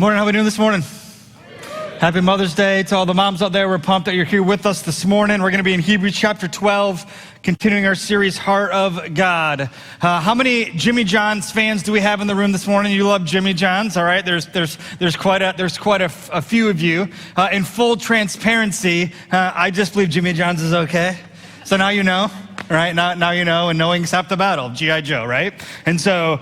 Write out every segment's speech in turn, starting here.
morning. How are we doing this morning? Happy Mother's Day to all the moms out there. We're pumped that you're here with us this morning. We're going to be in Hebrews chapter 12, continuing our series, Heart of God. How many Jimmy John's fans do we have in the room this morning? You love Jimmy John's, all right? There's quite a few of you. In full transparency, I just believe Jimmy John's is okay. So now you know. Right, now you know, and knowing's half the battle, G.I. Joe, right? And so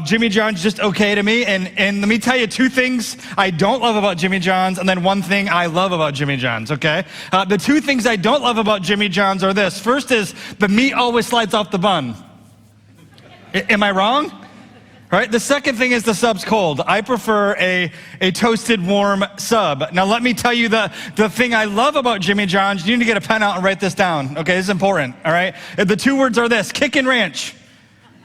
Jimmy John's just okay to me, and let me tell you two things I don't love about Jimmy John's, and then one thing I love about Jimmy John's, okay? The two things I don't love about Jimmy John's are this. First is the meat always slides off the bun. Am I wrong? Right? The second thing is the sub's cold. I prefer a toasted, warm sub. Now, let me tell you the thing I love about Jimmy John's. You need to get a pen out and write this down. Okay, this is important, all right? The two words are this: kickin' ranch.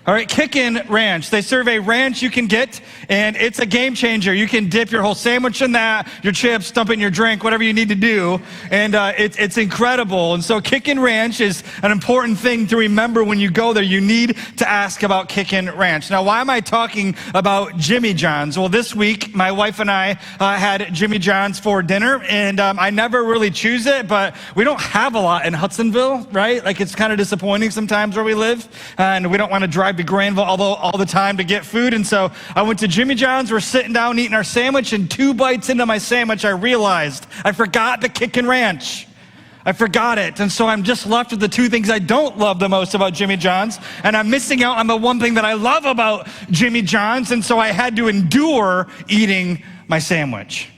All right, kickin' ranch. They serve a ranch you can get, and it's a game changer. You can dip your whole sandwich in that, your chips, dump it in your drink, whatever you need to do, and it's incredible. And so kickin' ranch is an important thing to remember when you go there. You need to ask about kickin' ranch. Now, why am I talking about Jimmy John's? Well, this week, my wife and I had Jimmy John's for dinner, and I never really choose it, but we don't have a lot in Hudsonville, right? Like, it's kind of disappointing sometimes where we live, and we don't want to drive to Grandville all the time to get food. And so I went to Jimmy John's. We're sitting down eating our sandwich, and 2 bites into my sandwich, I realized I forgot the kickin' ranch. I forgot it. And so I'm just left with the two things I don't love the most about Jimmy John's, and I'm missing out on the one thing that I love about Jimmy John's. And so I had to endure eating my sandwich.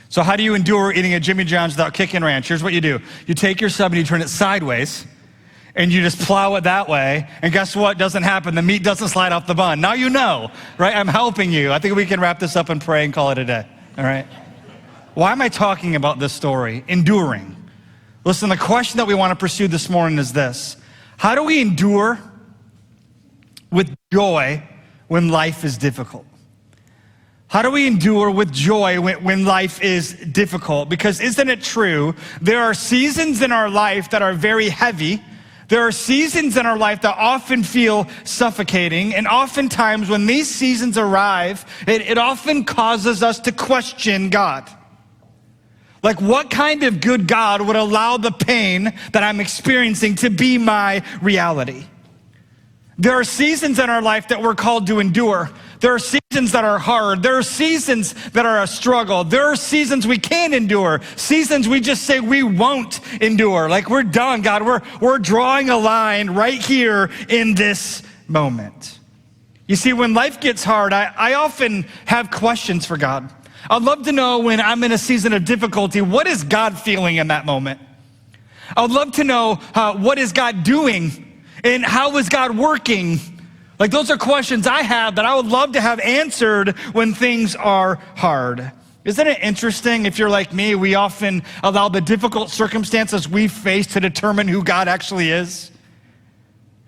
So how do you endure eating a Jimmy John's without kickin' ranch? Here's what you do. You take your sub and you turn it sideways, and you just plow it that way, and guess what doesn't happen? The meat doesn't slide off the bun. Now you know, right? I'm helping you. I think we can wrap this up and pray and call it a day, all right? Why am I talking about this story? Enduring. Listen, the question that we want to pursue this morning is this: how do we endure with joy when life is difficult? How do we endure with joy when life is difficult? Because isn't it true, there are seasons in our life that are very heavy. There are seasons in our life that often feel suffocating, and oftentimes when these seasons arrive, it often causes us to question God. Like, what kind of good God would allow the pain that I'm experiencing to be my reality? There are seasons in our life that we're called to endure. There are seasons that are hard. There are seasons that are a struggle. There are seasons we can't endure. Seasons we just say we won't endure. Like, we're done, God. We're drawing a line right here in this moment. You see, when life gets hard, I often have questions for God. I'd love to know, when I'm in a season of difficulty, what is God feeling in that moment? I'd love to know what is God doing, and how is God working? Like, those are questions I have that I would love to have answered when things are hard. Isn't it interesting? If you're like me, we often allow the difficult circumstances we face to determine who God actually is.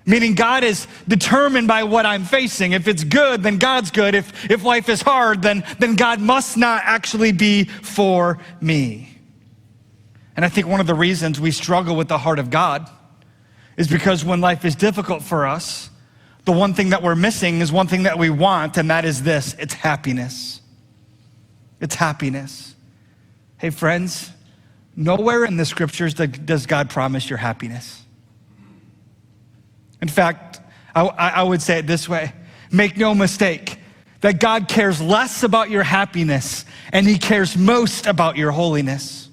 Meaning, God is determined by what I'm facing. If it's good, then God's good. If life is hard, then God must not actually be for me. And I think one of the reasons we struggle with the heart of God is because when life is difficult for us, the one thing that we're missing is one thing that we want, and that is this: it's happiness. It's happiness. Hey friends, nowhere in the scriptures does God promise your happiness. In fact, I would say it this way: make no mistake that God cares less about your happiness, and he cares most about your holiness.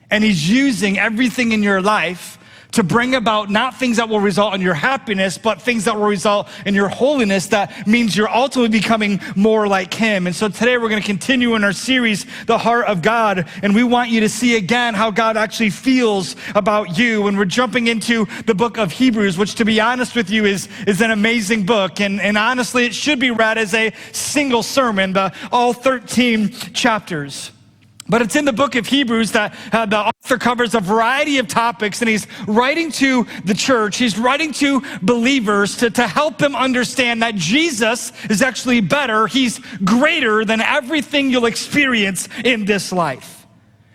And he's using everything in your life to bring about not things that will result in your happiness, but things that will result in your holiness. That means you're ultimately becoming more like him. And so today we're going to continue in our series, The Heart of God, and we want you to see again how God actually feels about you. And we're jumping into the book of Hebrews, which, to be honest with you, is an amazing book. And honestly, it should be read as a single sermon, all 13 chapters. But it's in the book of Hebrews that the author covers a variety of topics, and he's writing to the church. He's writing to believers to help them understand that Jesus is actually better. He's greater than everything you'll experience in this life.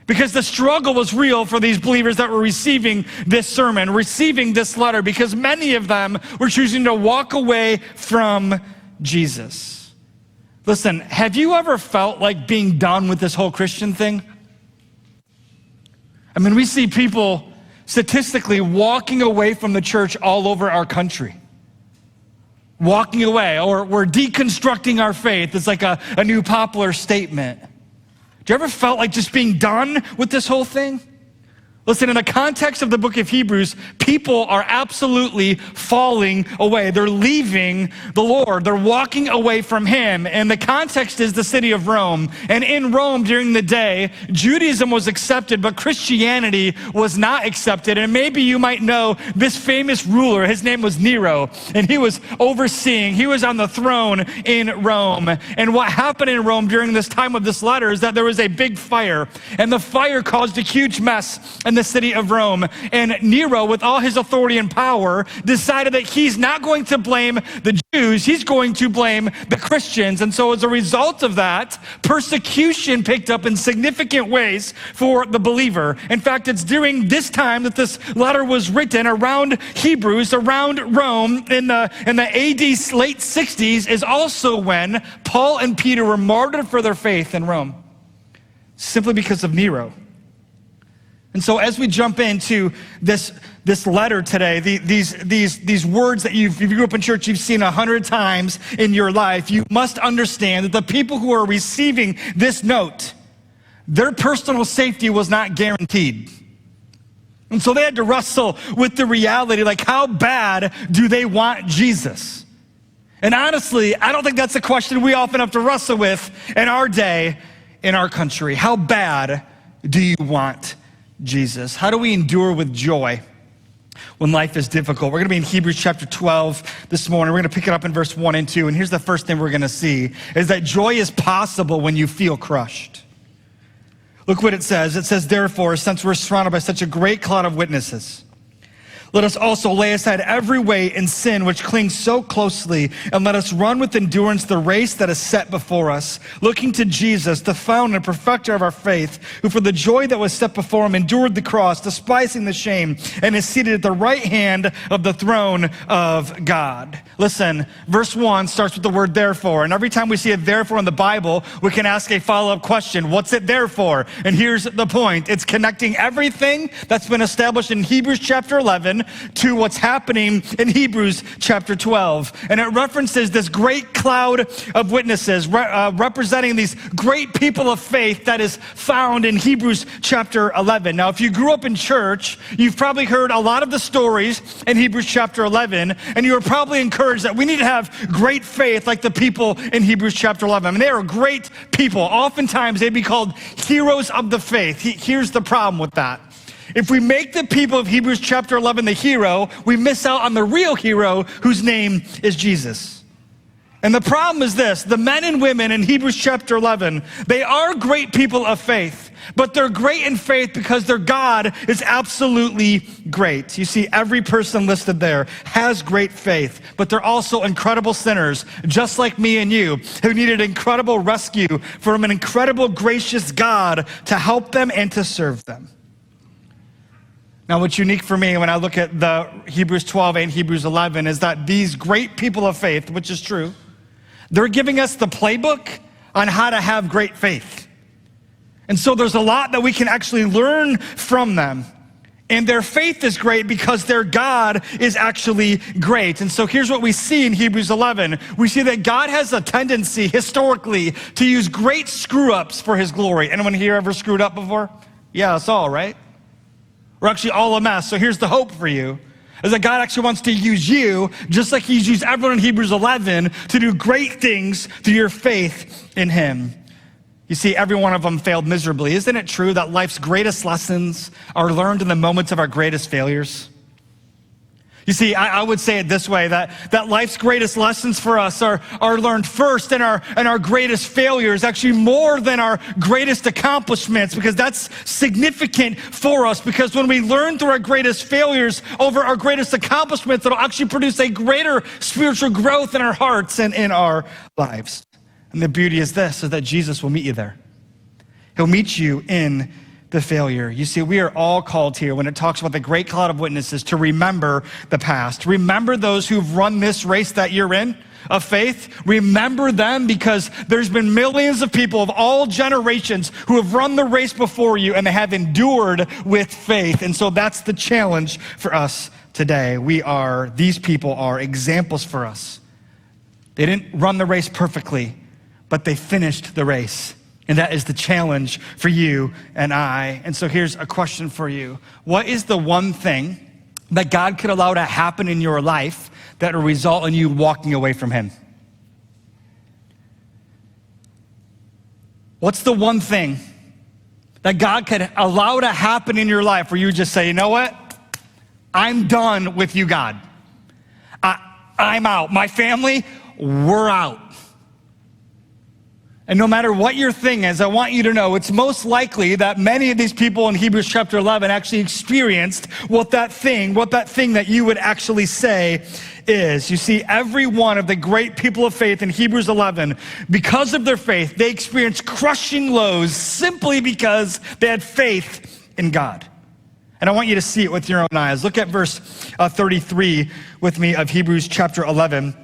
Because the struggle was real for these believers that were receiving this sermon, receiving this letter, because many of them were choosing to walk away from Jesus. Listen, have you ever felt like being done with this whole Christian thing? I mean, we see people statistically walking away from the church all over our country. Walking away, or we're deconstructing our faith. It's like a new popular statement. Do you ever felt like just being done with this whole thing? Listen, in the context of the book of Hebrews, people are absolutely falling away. They're leaving the Lord. They're walking away from him. And the context is the city of Rome. And in Rome during the day, Judaism was accepted, but Christianity was not accepted. And maybe you might know this famous ruler. His name was Nero. And he was he was on the throne in Rome. And what happened in Rome during this time of this letter is that there was a big fire. And the fire caused a huge mess in the city of Rome. And Nero, with all his authority and power, decided that he's not going to blame the Jews, he's going to blame the Christians. And so as a result of that, persecution picked up in significant ways for the believer. In fact, it's during this time that this letter was written, around Hebrews, around Rome, in the AD late 60s, is also when Paul and Peter were martyred for their faith in Rome, simply because of Nero. And so as we jump into this letter today, these words that if you grew up in church, you've seen 100 times in your life, you must understand that the people who are receiving this note, their personal safety was not guaranteed. And so they had to wrestle with the reality, like, how bad do they want Jesus? And honestly, I don't think that's a question we often have to wrestle with in our day, in our country. How bad do you want Jesus? How do we endure with joy when life is difficult? We're going to be in Hebrews chapter 12 this morning. We're going to pick it up in verse 1 and 2. And here's the first thing we're going to see, is that joy is possible when you feel crushed. Look what it says. It says, therefore, since we're surrounded by such a great cloud of witnesses, let us also lay aside every weight and sin which clings so closely, and let us run with endurance the race that is set before us, looking to Jesus, the founder and perfecter of our faith, who for the joy that was set before him endured the cross, despising the shame, and is seated at the right hand of the throne of God. Listen, verse 1 starts with the word therefore, and every time we see a therefore in the Bible, we can ask a follow-up question. What's it there for? And here's the point. It's connecting everything that's been established in Hebrews chapter 11 to what's happening in Hebrews chapter 12. And it references this great cloud of witnesses representing these great people of faith that is found in Hebrews chapter 11. Now, if you grew up in church, you've probably heard a lot of the stories in Hebrews chapter 11, and you are probably encouraged that we need to have great faith like the people in Hebrews chapter 11. I mean, they are great people. Oftentimes, they'd be called heroes of the faith. Here's the problem with that. If we make the people of Hebrews chapter 11 the hero, we miss out on the real hero, whose name is Jesus. And the problem is this: the men and women in Hebrews chapter 11, they are great people of faith, but they're great in faith because their God is absolutely great. You see, every person listed there has great faith, but they're also incredible sinners, just like me and you, who needed incredible rescue from an incredible, gracious God to help them and to serve them. Now, what's unique for me when I look at the Hebrews 12 and Hebrews 11 is that these great people of faith, which is true, they're giving us the playbook on how to have great faith. And so there's a lot that we can actually learn from them. And their faith is great because their God is actually great. And so here's what we see in Hebrews 11. We see that God has a tendency historically to use great screw-ups for his glory. Anyone here ever screwed up before? Yeah, us all, right? We're actually all a mess. So here's the hope for you, is that God actually wants to use you, just like he's used everyone in Hebrews 11, to do great things through your faith in him. You see, every one of them failed miserably. Isn't it true that life's greatest lessons are learned in the moments of our greatest failures? You see, I would say it this way, that life's greatest lessons for us are learned first in our greatest failures, actually more than our greatest accomplishments, because that's significant for us, because when we learn through our greatest failures over our greatest accomplishments, it'll actually produce a greater spiritual growth in our hearts and in our lives. And the beauty is this, is that Jesus will meet you there. He'll meet you in the failure. You see, we are all called here when it talks about the great cloud of witnesses to remember the past. Remember those who've run this race that you're in. of faith, remember them, because there's been millions of people of all generations who have run the race before you, and they have endured with faith. And so that's the challenge for us today. These people are examples for us. They didn't run the race perfectly, but they finished the race. And that is the challenge for you and I. And so here's a question for you. What is the one thing that God could allow to happen in your life that will result in you walking away from him? What's the one thing that God could allow to happen in your life where you just say, you know what? I'm done with you, God. I'm out. My family, we're out. And no matter what your thing is, I want you to know it's most likely that many of these people in Hebrews chapter 11 actually experienced what that thing that you would actually say is. You see, every one of the great people of faith in Hebrews 11, because of their faith, they experienced crushing lows simply because they had faith in God. And I want you to see it with your own eyes. Look at verse 33 with me of Hebrews chapter 11.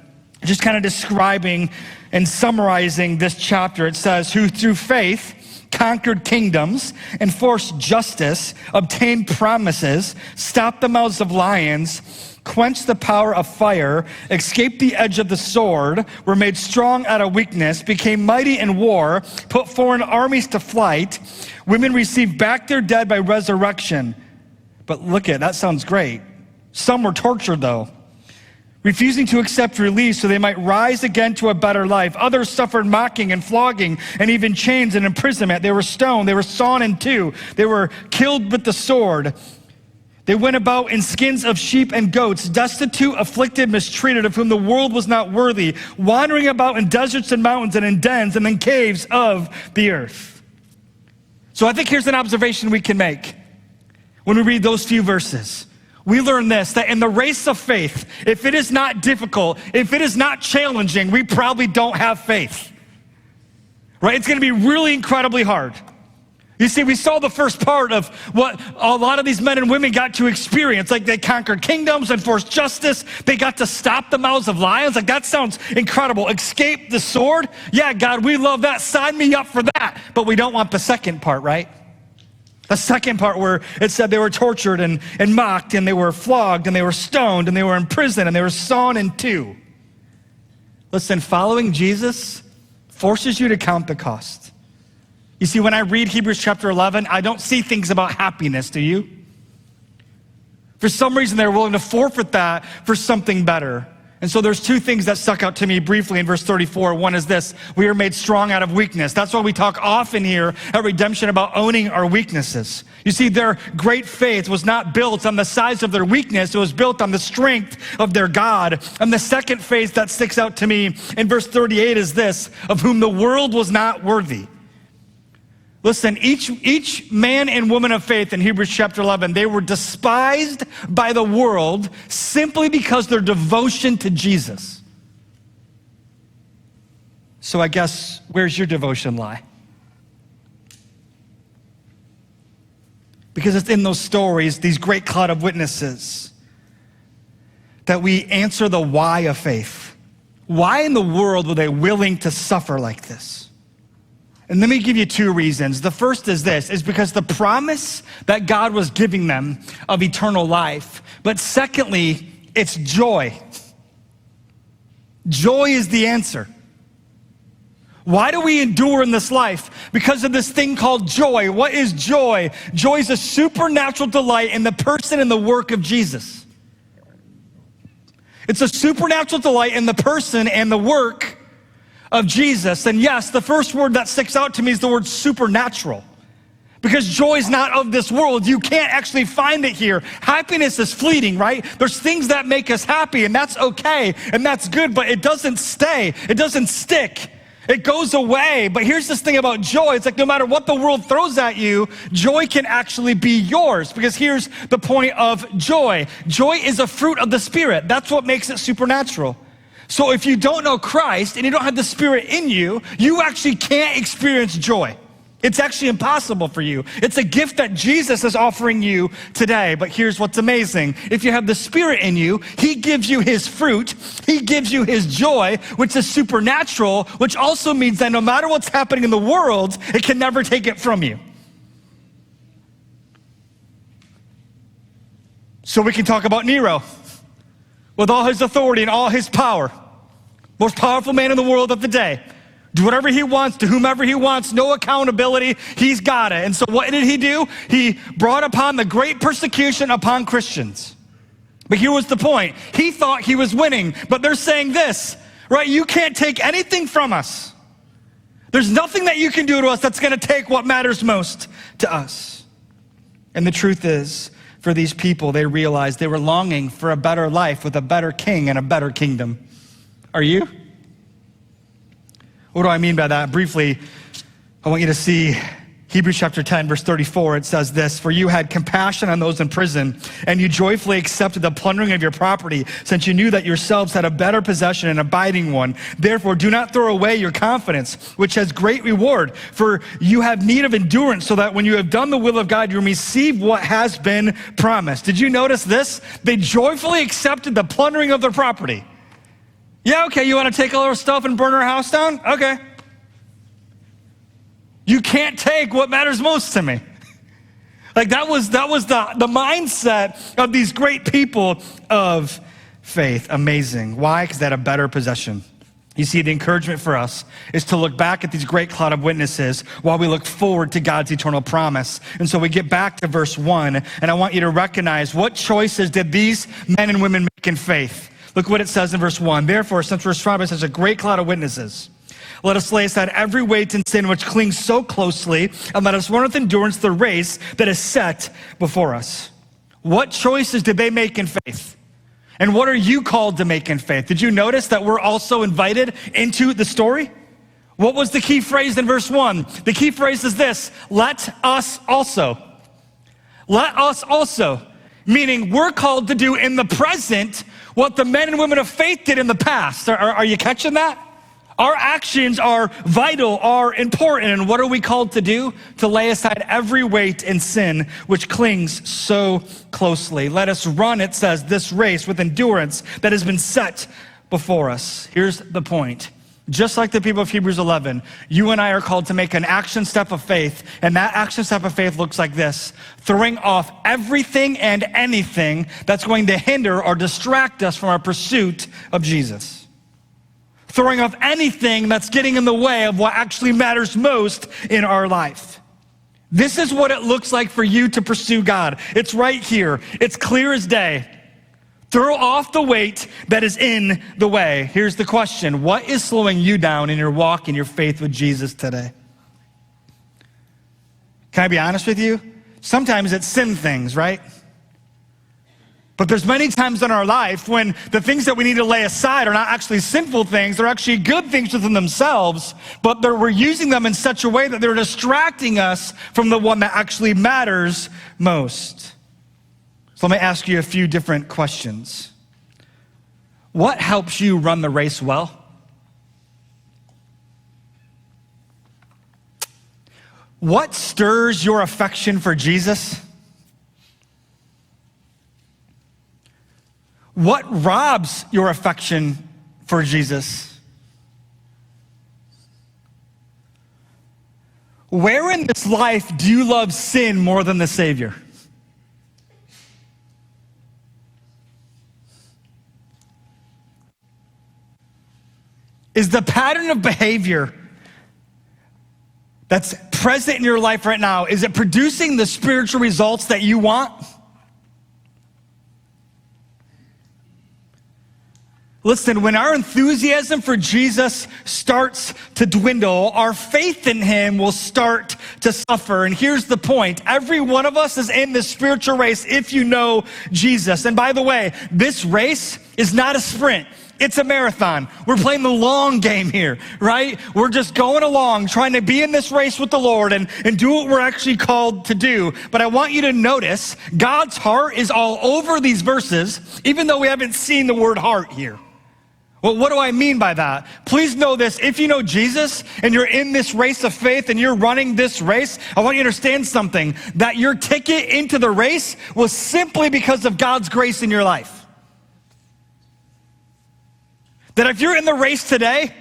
Just kind of describing and summarizing this chapter. It says, who through faith conquered kingdoms, enforced justice, obtained promises, stopped the mouths of lions, quenched the power of fire, escaped the edge of the sword, were made strong out of weakness, became mighty in war, put foreign armies to flight. Women received back their dead by resurrection. But look at, that sounds great. Some were tortured though, refusing to accept release so they might rise again to a better life. Others suffered mocking and flogging and even chains and imprisonment. They were stoned. They were sawn in two. They were killed with the sword. They went about in skins of sheep and goats, destitute, afflicted, mistreated, of whom the world was not worthy, wandering about in deserts and mountains and in dens and in caves of the earth. So I think here's an observation we can make when we read those few verses. We learn this, that in the race of faith, if it is not difficult, if it is not challenging, we probably don't have faith, right? It's gonna be really incredibly hard. You see, we saw the first part of what a lot of these men and women got to experience. Like, they conquered kingdoms, enforced justice. They got to stop the mouths of lions. Like, that sounds incredible. Escape the sword. Yeah, God, we love that. Sign me up for that. But we don't want the second part, right? The second part where it said they were tortured and mocked, and they were flogged, and they were stoned, and they were in prison, and they were sawn in two. Listen, following Jesus forces you to count the cost. You see, when I read Hebrews chapter 11, I don't see things about happiness, do you? For some reason, they're willing to forfeit that for something better. And so there's two things that stuck out to me briefly in verse 34. One is this: we are made strong out of weakness. That's why we talk often here at Redemption about owning our weaknesses. You see, their great faith was not built on the size of their weakness. It was built on the strength of their God. And the second faith that sticks out to me in verse 38 is this: of whom the world was not worthy. Listen, each man and woman of faith in Hebrews chapter 11, they were despised by the world simply because their devotion to Jesus. So I guess, where's your devotion lie? Because it's in those stories, these great cloud of witnesses, that we answer the why of faith. Why in the world were they willing to suffer like this? And let me give you two reasons. The first is this, is because the promise that God was giving them of eternal life. But secondly, it's joy. Joy is the answer. Why do we endure in this life? Because of this thing called joy. What is joy? Joy is a supernatural delight in the person and the work of Jesus. It's a supernatural delight in the person and the work of Jesus. And yes, the first word that sticks out to me is the word supernatural. Because joy is not of this world. You can't actually find it here. Happiness is fleeting, right? There's things that make us happy, and that's okay, and that's good, but it doesn't stay. It doesn't stick. It goes away. But here's this thing about joy. It's like no matter what the world throws at you, joy can actually be yours. Because here's the point of joy. Joy is a fruit of the Spirit. That's what makes it supernatural. So if you don't know Christ and you don't have the Spirit in you, you actually can't experience joy. It's actually impossible for you. It's a gift that Jesus is offering you today. But here's what's amazing. If you have the Spirit in you, he gives you his fruit. He gives you his joy, which is supernatural, which also means that no matter what's happening in the world, it can never take it from you. So we can talk about Nero with all his authority and all his power. Most powerful man in the world of the day. Do whatever he wants to whomever he wants, no accountability, he's got it. And so what did he do? He brought upon the great persecution upon Christians. But here was the point. He thought he was winning, but they're saying this, right? You can't take anything from us. There's nothing that you can do to us that's gonna take what matters most to us. And the truth is, for these people, they realized they were longing for a better life with a better king and a better kingdom. Are you? What do I mean by that? Briefly, I want you to see Hebrews chapter 10, verse 34. It says this, "For you had compassion on those in prison, and you joyfully accepted the plundering of your property, since you knew that yourselves had a better possession, an abiding one. Therefore, do not throw away your confidence, which has great reward. For you have need of endurance, so that when you have done the will of God, you receive what has been promised." Did you notice this? They joyfully accepted the plundering of their property. Yeah, okay, you want to take all our stuff and burn our house down? Okay. You can't take what matters most to me. Like that was the mindset of these great people of faith. Amazing. Why? Because they had a better possession. You see, the encouragement for us is to look back at these great cloud of witnesses while we look forward to God's eternal promise. And so we get back to verse 1, and I want you to recognize what choices did these men and women make in faith. Look what it says in verse 1. "Therefore, since we're surrounded by such a great cloud of witnesses, let us lay aside every weight and sin which clings so closely, and let us run with endurance the race that is set before us." What choices did they make in faith? And what are you called to make in faith? Did you notice that we're also invited into the story? What was the key phrase in verse 1? The key phrase is this, "Let us also." Let us also. Meaning we're called to do in the present what the men and women of faith did in the past. Are you catching that? Our actions are vital, are important. And what are we called to do? To lay aside every weight and sin which clings so closely. Let us run, it says, this race with endurance that has been set before us. Here's the point. Just like the people of Hebrews 11, you and I are called to make an action step of faith, and that action step of faith looks like this: throwing off everything and anything that's going to hinder or distract us from our pursuit of Jesus. Throwing off anything that's getting in the way of what actually matters most in our life. This is what it looks like for you to pursue God. It's right here. It's clear as day. Throw off the weight that is in the way. Here's the question. What is slowing you down in your walk and your faith with Jesus today? Can I be honest with you? Sometimes it's sin things, right? But there's many times in our life when the things that we need to lay aside are not actually sinful things. They're actually good things within themselves, but we're using them in such a way that they're distracting us from the one that actually matters most. So let me ask you a few different questions. What helps you run the race well? What stirs your affection for Jesus? What robs your affection for Jesus? Where in this life do you love sin more than the Savior? Is the pattern of behavior that's present in your life right now, is it producing the spiritual results that you want? Listen, when our enthusiasm for Jesus starts to dwindle, our faith in him will start to suffer. And here's the point. Every one of us is in this spiritual race if you know Jesus. And by the way, this race is not a sprint. It's a marathon. We're playing the long game here, right? We're just going along, trying to be in this race with the Lord and do what we're actually called to do. But I want you to notice God's heart is all over these verses, even though we haven't seen the word heart here. Well, what do I mean by that? Please know this. If you know Jesus and you're in this race of faith and you're running this race, I want you to understand something, that your ticket into the race was simply because of God's grace in your life. That if you're in the race today,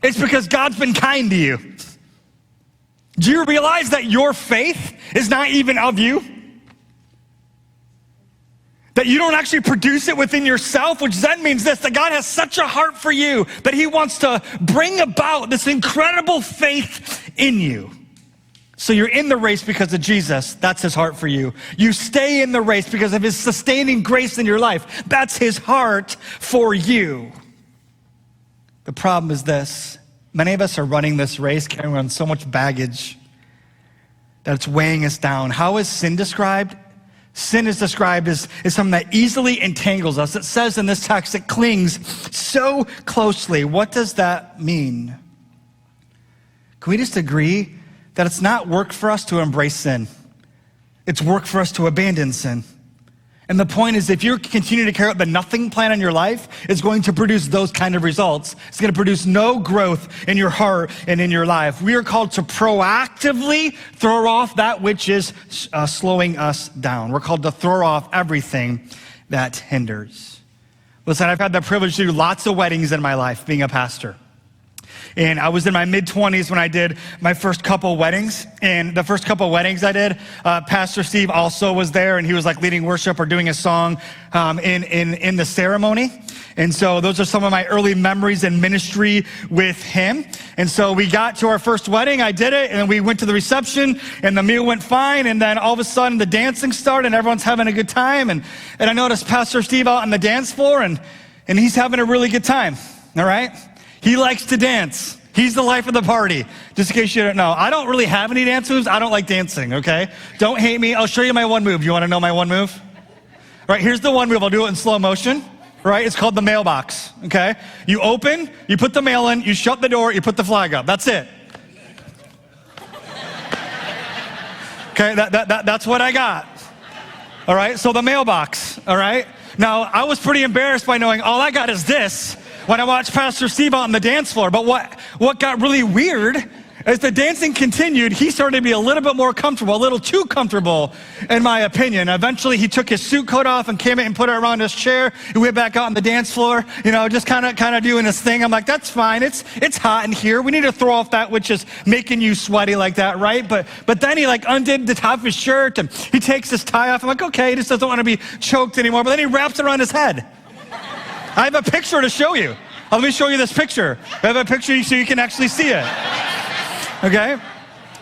it's because God's been kind to you. Do you realize that your faith is not even of you? That you don't actually produce it within yourself, which then means this, that God has such a heart for you that he wants to bring about this incredible faith in you. So you're in the race because of Jesus. That's his heart for you. You stay in the race because of his sustaining grace in your life. That's his heart for you. The problem is this. Many of us are running this race carrying around so much baggage that it's weighing us down. How is sin described? Sin is described as something that easily entangles us. It says in this text, it clings so closely. What does that mean? Can we just agree that it's not work for us to embrace sin? It's work for us to abandon sin. And the point is, if you continue to carry out the nothing plan in your life, it's going to produce those kind of results. It's going to produce no growth in your heart and in your life. We are called to proactively throw off that which is slowing us down. We're called to throw off everything that hinders. Listen, I've had the privilege to do lots of weddings in my life, being a pastor. And I was in my mid-20s when I did my first couple weddings. And the first couple weddings I did, Pastor Steve also was there, and he was like leading worship or doing a song in the ceremony. And so those are some of my early memories in ministry with him. And so we got to our first wedding, I did it, and then we went to the reception, and the meal went fine, and then all of a sudden the dancing started, and everyone's having a good time. And I noticed Pastor Steve out on the dance floor, and he's having a really good time, all right? He likes to dance. He's the life of the party, just in case you don't know. I don't really have any dance moves. I don't like dancing, okay? Don't hate me. I'll show you my one move. You want to know my one move? All right, here's the one move. I'll do it in slow motion, right? It's called the mailbox, okay? You open, you put the mail in, you shut the door, you put the flag up. That's it. Okay, that's what I got. All right, so the mailbox, all right? Now, I was pretty embarrassed by knowing all I got is this when I watched Pastor Steve out on the dance floor. But what got really weird, as the dancing continued, he started to be a little bit more comfortable, a little too comfortable, in my opinion. Eventually, he took his suit coat off and came in and put it around his chair. He went back out on the dance floor, just kind of doing his thing. I'm like, that's fine. It's hot in here. We need to throw off that which is making you sweaty like that, right? But then he undid the top of his shirt and he takes his tie off. I'm like, okay, he just doesn't want to be choked anymore. But then he wraps it around his head. I have a picture to show you. Let me show you this picture. I have a picture so you can actually see it. Okay?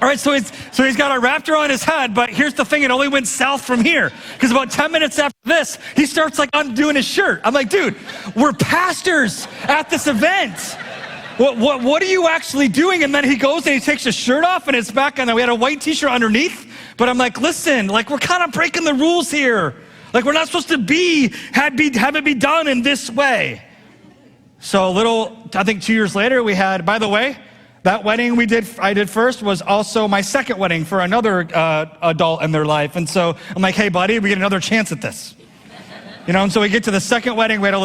All right, so he's got it wrapped around his head, but here's the thing, it only went south from here. Because about 10 minutes after this, he starts undoing his shirt. I'm like, dude, we're pastors at this event. What are you actually doing? And then he goes and he takes his shirt off and it's back on there. We had a white t-shirt underneath, but I'm like, listen, we're kind of breaking the rules here. We're not supposed to have it be done in this way. So I think 2 years later, we had, by the way, that wedding I did first was also my second wedding for another adult in their life. And so I'm like, hey, buddy, we get another chance at this. And so we get to the second wedding, we had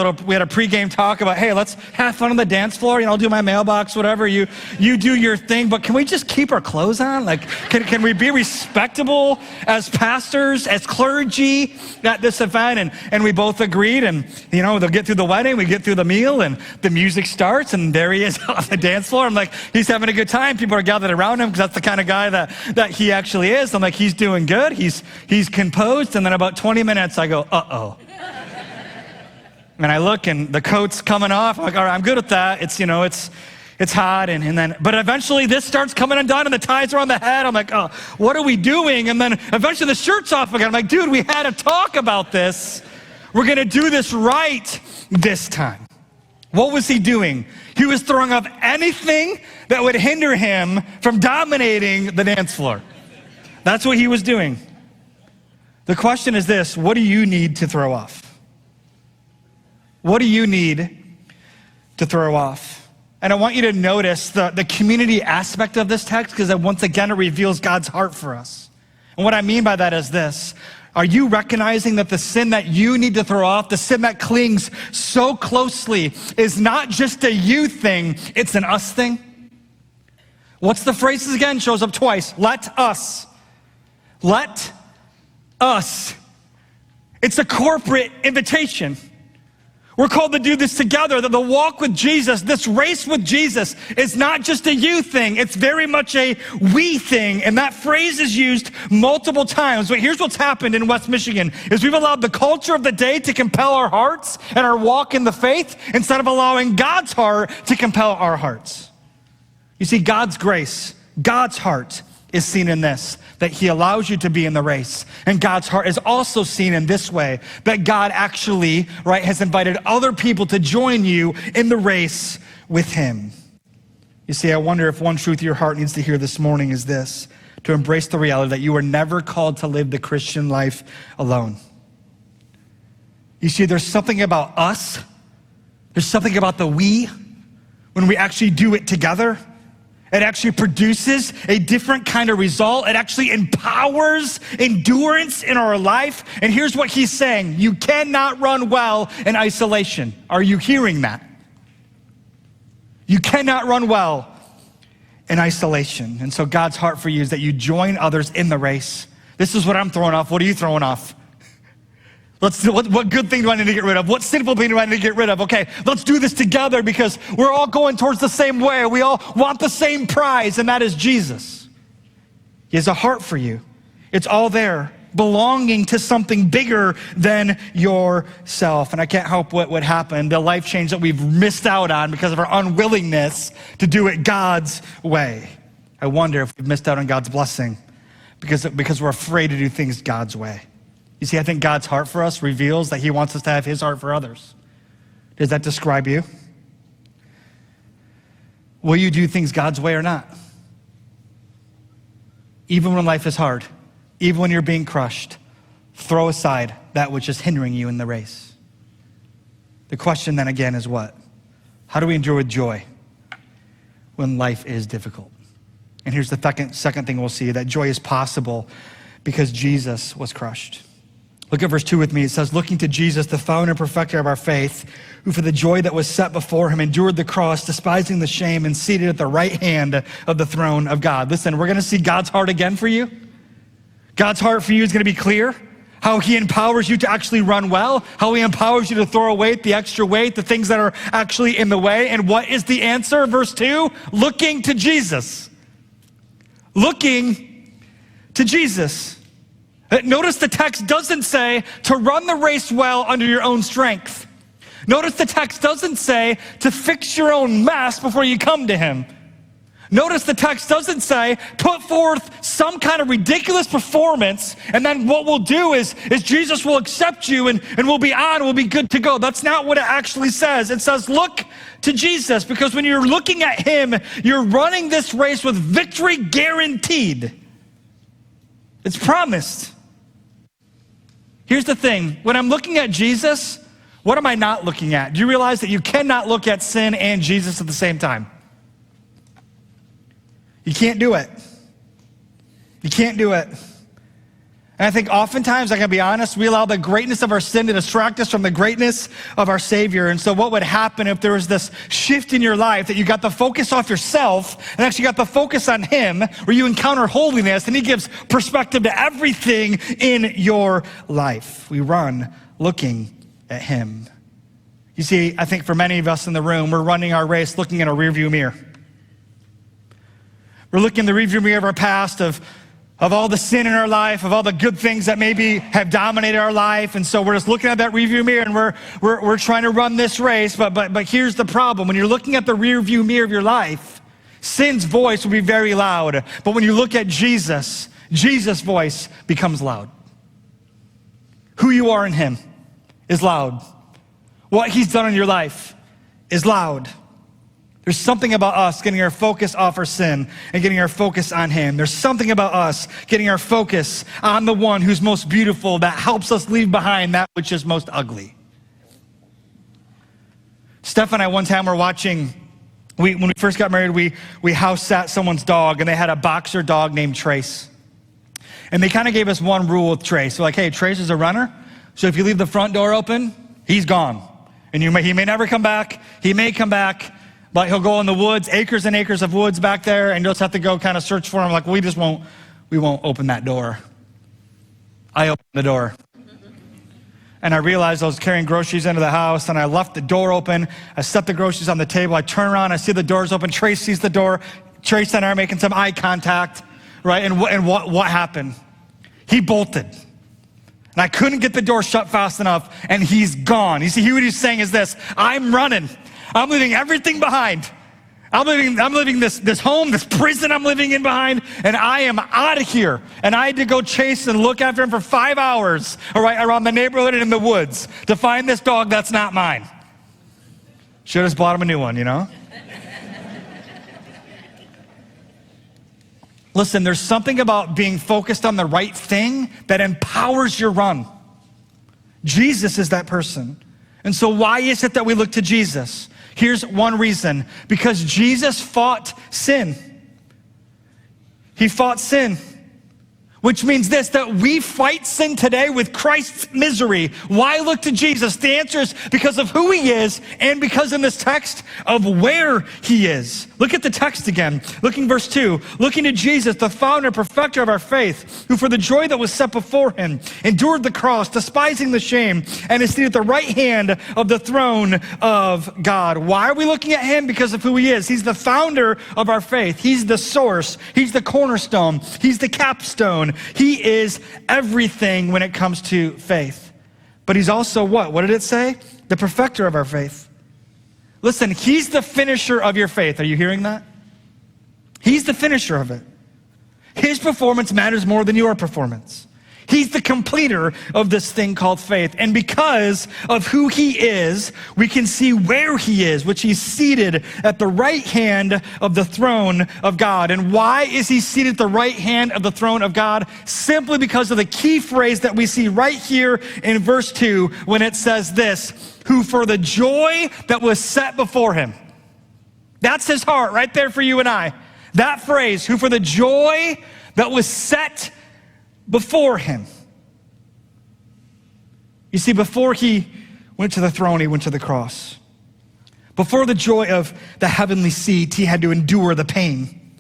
a pregame talk about, hey, let's have fun on the dance floor. I'll do my mailbox, whatever. You do your thing, but can we just keep our clothes on? Can we be respectable as pastors, as clergy at this event? And we both agreed, and they'll get through the wedding, we get through the meal, and the music starts, and there he is on the dance floor. I'm like, he's having a good time. People are gathered around him because that's the kind of guy that he actually is. I'm like, he's doing good. He's composed. And then about 20 minutes, I go, uh-oh. And I look, and the coat's coming off. I'm like, all right, I'm good at that. It's hot. But eventually this starts coming undone, and the ties are on the head. I'm like, oh, what are we doing? And then eventually the shirt's off again. I'm like, dude, we had a talk about this. We're going to do this right this time. What was he doing? He was throwing off anything that would hinder him from dominating the dance floor. That's what he was doing. The question is this: what do you need to throw off? What do you need to throw off? And I want you to notice the community aspect of this text, because once again, it reveals God's heart for us. And what I mean by that is this: Are you recognizing that the sin that you need to throw off, the sin that clings so closely, is not just a you thing, it's an us thing? What's the phrase again? Shows up twice. Let us. Let us. It's a corporate invitation. We're called to do this together, that the walk with Jesus, this race with Jesus, is not just a you thing, it's very much a we thing. And that phrase is used multiple times. But here's what's happened in West Michigan, is we've allowed the culture of the day to compel our hearts and our walk in the faith, instead of allowing God's heart to compel our hearts. You see, God's grace, God's heart is seen in this, that he allows you to be in the race. And God's heart is also seen in this way, that God actually, right, has invited other people to join you in the race with him. You see, I wonder if one truth your heart needs to hear this morning is this, to embrace the reality that you were never called to live the Christian life alone. You see, there's something about us, there's something about the we, when we actually do it together. It actually produces a different kind of result. It actually empowers endurance in our life. And here's what he's saying. You cannot run well in isolation. Are you hearing that? You cannot run well in isolation. And so God's heart for you is that you join others in the race. This is what I'm throwing off. What are you throwing off? What good thing do I need to get rid of? What sinful thing do I need to get rid of? Okay, let's do this together because we're all going towards the same way. We all want the same prize, and that is Jesus. He has a heart for you. It's all there, belonging to something bigger than yourself. And I can't help what happened, the life change that we've missed out on because of our unwillingness to do it God's way. I wonder if we've missed out on God's blessing because we're afraid to do things God's way. You see, I think God's heart for us reveals that he wants us to have his heart for others. Does that describe you? Will you do things God's way or not? Even when life is hard, even when you're being crushed, throw aside that which is hindering you in the race. The question then again is what? How do we endure with joy when life is difficult? And here's the second thing we'll see, that joy is possible because Jesus was crushed. Look at verse 2 with me. It says, looking to Jesus, the founder and perfecter of our faith, who for the joy that was set before him endured the cross, despising the shame, and seated at the right hand of the throne of God. Listen, we're going to see God's heart again for you. God's heart for you is going to be clear. How he empowers you to actually run well. How he empowers you to throw away the extra weight, the things that are actually in the way. And what is the answer? Verse 2, looking to Jesus. Looking to Jesus. Notice the text doesn't say to run the race well under your own strength. Notice the text doesn't say to fix your own mess before you come to him. Notice the text doesn't say put forth some kind of ridiculous performance and then what we'll do is Jesus will accept you and we'll be on, we'll be good to go. That's not what it actually says. It says look to Jesus, because when you're looking at him, you're running this race with victory guaranteed. It's promised. Here's the thing, when I'm looking at Jesus, what am I not looking at? Do you realize that you cannot look at sin and Jesus at the same time? You can't do it. You can't do it. And I think oftentimes, I gotta be honest, we allow the greatness of our sin to distract us from the greatness of our Savior. And so what would happen if there was this shift in your life that you got the focus off yourself and actually got the focus on him, where you encounter holiness and he gives perspective to everything in your life. We run looking at him. You see, I think for many of us in the room, we're running our race looking in a rearview mirror. We're looking in the rearview mirror of our past, of all the sin in our life, of all the good things that maybe have dominated our life. And so we're just looking at that rearview mirror and we're trying to run this race. But here's the problem. When you're looking at the rearview mirror of your life, sin's voice will be very loud. But when you look at Jesus, Jesus' voice becomes loud. Who you are in him is loud. What he's done in your life is loud. There's something about us getting our focus off our sin and getting our focus on him. There's something about us getting our focus on the one who's most beautiful, that helps us leave behind that which is most ugly. Steph and I one time were watching, when we first got married, we house sat someone's dog, and they had a boxer dog named Trace. And they kind of gave us one rule with Trace. So like, hey, Trace is a runner. So if you leave the front door open, he's gone. And he may never come back. He may come back, but he'll go in the woods, acres and acres of woods back there, and you'll just have to go kind of search for him. Like, we won't open that door. I opened the door. And I realized I was carrying groceries into the house, and I left the door open. I set the groceries on the table. I turn around, I see the doors open. Trace sees the door. Trace and I are making some eye contact, right? And what happened? He bolted. And I couldn't get the door shut fast enough, and he's gone. You see, what he's saying is this: I'm running. I'm leaving everything behind. I'm leaving this home, this prison I'm living in behind, and I am out of here. And I had to go chase and look after him for 5 hours, all right, around the neighborhood and in the woods to find this dog that's not mine. Should have just bought him a new one, you know? Listen, there's something about being focused on the right thing that empowers your run. Jesus is that person. And so why is it that we look to Jesus? Here's one reason: because Jesus fought sin. He fought sin, which means this, that we fight sin today with Christ's misery. Why look to Jesus? The answer is because of who he is, and because in this text of where he is. Look at the text again. Looking verse 2, looking to Jesus, the founder and perfecter of our faith, who for the joy that was set before him endured the cross, despising the shame, and is seated at the right hand of the throne of God. Why are we looking at him? Because of who he is. He's the founder of our faith. He's the source. He's the cornerstone. He's the capstone. He is everything when it comes to faith. But he's also what? What did it say? The perfecter of our faith. Listen, he's the finisher of your faith. Are you hearing that? He's the finisher of it. His performance matters more than your performance. He's the completer of this thing called faith. And because of who he is, we can see where he is, which he's seated at the right hand of the throne of God. And why is he seated at the right hand of the throne of God? Simply because of the key phrase that we see right here in verse 2 when it says this: who for the joy that was set before him. That's his heart right there for you and I. That phrase, who for the joy that was set before him. You see, before he went to the throne, he went to the cross. Before the joy of the heavenly seat, he had to endure the pain.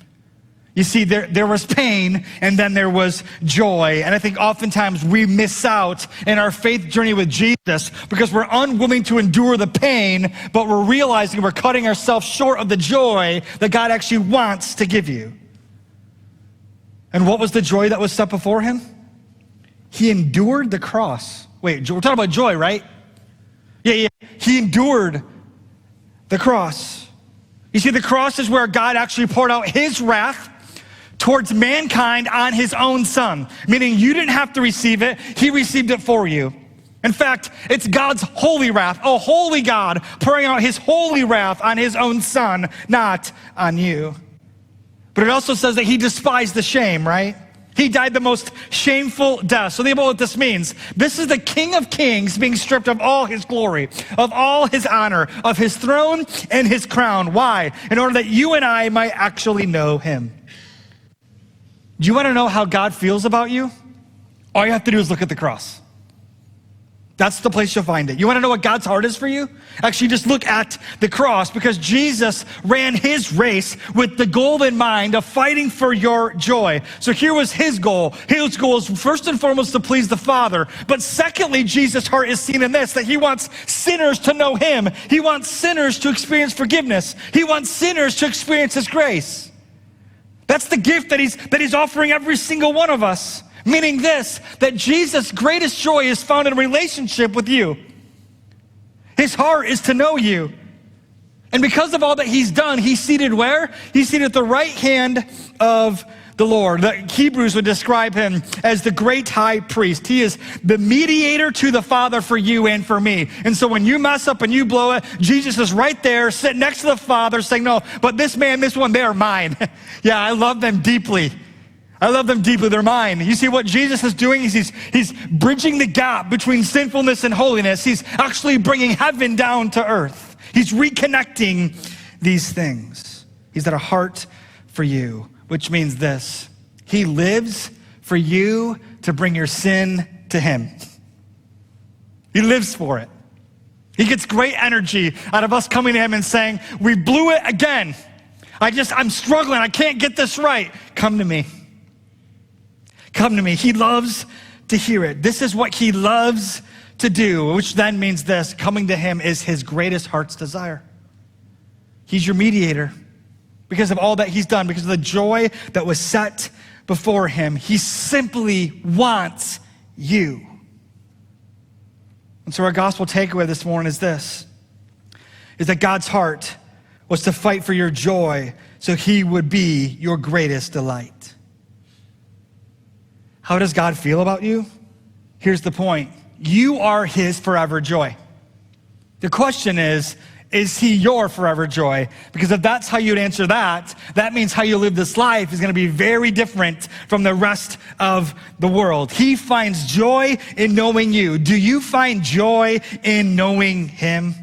You see, there was pain, and then there was joy. And I think oftentimes we miss out in our faith journey with Jesus because we're unwilling to endure the pain, but we're realizing we're cutting ourselves short of the joy that God actually wants to give you. And what was the joy that was set before him? He endured the cross. Wait, we're talking about joy, right? Yeah. He endured the cross. You see, the cross is where God actually poured out his wrath towards mankind on his own son, meaning you didn't have to receive it. He received it for you. In fact, it's God's holy wrath, a holy God pouring out his holy wrath on his own son, not on you. But it also says that he despised the shame, right? He died the most shameful death. So think about what this means. This is the King of Kings being stripped of all his glory, of all his honor, of his throne and his crown. Why? In order that you and I might actually know him. Do you want to know how God feels about you? All you have to do is look at the cross. That's the place you'll find it. You want to know what God's heart is for you? Actually, just look at the cross, because Jesus ran his race with the goal in mind of fighting for your joy. So here was his goal. His goal is first and foremost to please the Father. But secondly, Jesus' heart is seen in this, that he wants sinners to know him. He wants sinners to experience forgiveness. He wants sinners to experience his grace. That's the gift that he's offering every single one of us. Meaning this, that Jesus' greatest joy is found in a relationship with you. His heart is to know you. And because of all that he's done, he's seated where? He's seated at the right hand of the Lord. The Hebrews would describe him as the great high priest. He is the mediator to the Father for you and for me. And so when you mess up and you blow it, Jesus is right there, sitting next to the Father saying, no, but this man, this one, they are mine. Yeah, I love them deeply. I love them deeply, they're mine. You see what Jesus is doing is he's bridging the gap between sinfulness and holiness. He's actually bringing heaven down to earth. He's reconnecting these things. He's got a heart for you, which means this: he lives for you to bring your sin to him. He lives for it. He gets great energy out of us coming to him and saying, we blew it again. I'm struggling. I can't get this right. Come to me. Come to me. He loves to hear it. This is what he loves to do, which then means this: coming to him is his greatest heart's desire. He's your mediator because of all that he's done, because of the joy that was set before him. He simply wants you. And so our gospel takeaway this morning is this, is that God's heart was to fight for your joy so he would be your greatest delight. How does God feel about you? Here's the point. You are his forever joy. The question is he your forever joy? Because if that's how you'd answer that, that means how you live this life is going to be very different from the rest of the world. He finds joy in knowing you. Do you find joy in knowing him?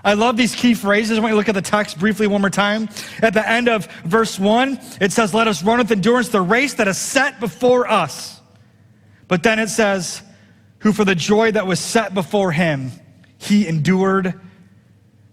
I love these key phrases. When you look at the text briefly one more time, at the end of verse 1, it says, let us run with endurance the race that is set before us. But then it says, who for the joy that was set before him, he endured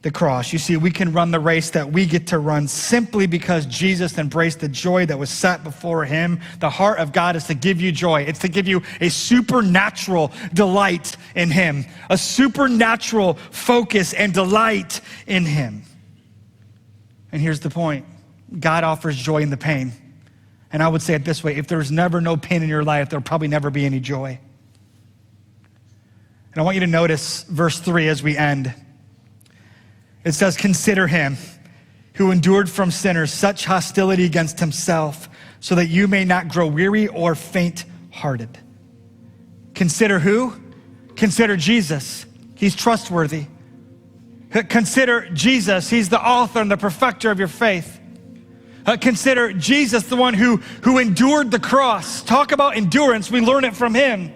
the cross. You see, we can run the race that we get to run simply because Jesus embraced the joy that was set before him. The heart of God is to give you joy. It's to give you a supernatural delight in him, a supernatural focus and delight in him. And here's the point. God offers joy in the pain. And I would say it this way: if there's never no pain in your life, there'll probably never be any joy. And I want you to notice verse 3 as we end. It says, consider him who endured from sinners such hostility against himself, so that you may not grow weary or faint-hearted. Consider who? Consider Jesus. He's trustworthy. Consider Jesus. He's the author and the perfecter of your faith. Consider Jesus, the one who endured the cross. Talk about endurance. We learn it from him.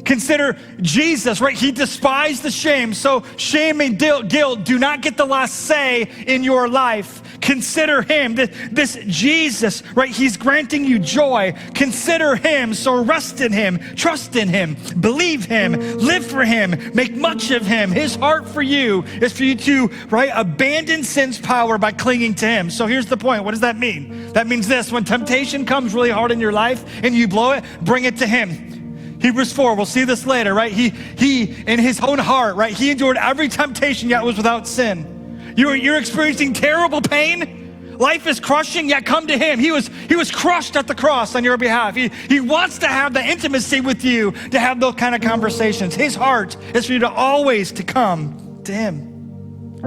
Consider Jesus, right? He despised the shame, so shame and guilt do not get the last say in your life. Consider him, this Jesus, right? He's granting you joy. Consider him, so rest in him, trust in him, believe him, live for him, make much of him. His heart for you is for you to, right, abandon sin's power by clinging to him. So here's the point. What does that mean? That means this: when temptation comes really hard in your life and you blow it, bring it to him. Hebrews 4, we'll see this later, right? He in his own heart, right? He endured every temptation, yet was without sin. You're experiencing terrible pain. Life is crushing, yet come to him. He was crushed at the cross on your behalf. He wants to have the intimacy with you, to have those kind of conversations. His heart is for you to always to come to him.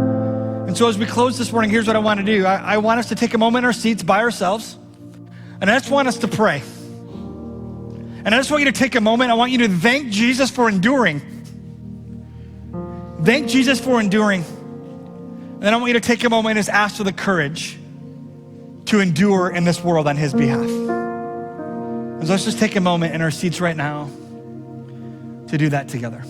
And so as we close this morning, here's what I want to do. I want us to take a moment in our seats by ourselves, and I just want us to pray. And I just want you to take a moment. I want you to thank Jesus for enduring. Thank Jesus for enduring. And then I want you to take a moment and just ask for the courage to endure in this world on his behalf. And so let's just take a moment in our seats right now to do that together.